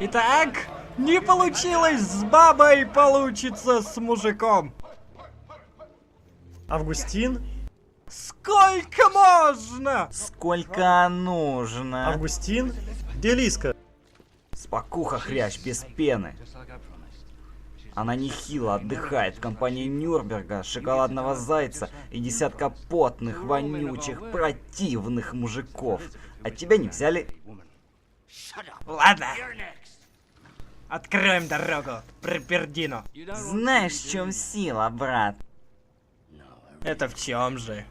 Итак, не получилось с бабой, получится с мужиком. Августин? Сколько можно? Сколько нужно? Августин? Где Лиска? Спокуха, хрящ, без пены. Она нехило отдыхает в компании Нюрнберга, шоколадного зайца и десятка потных, вонючих, противных мужиков. А тебя не взяли? Ладно. Откроем дорогу, Припердино. Знаешь, в чем сила, брат? Это в чем же?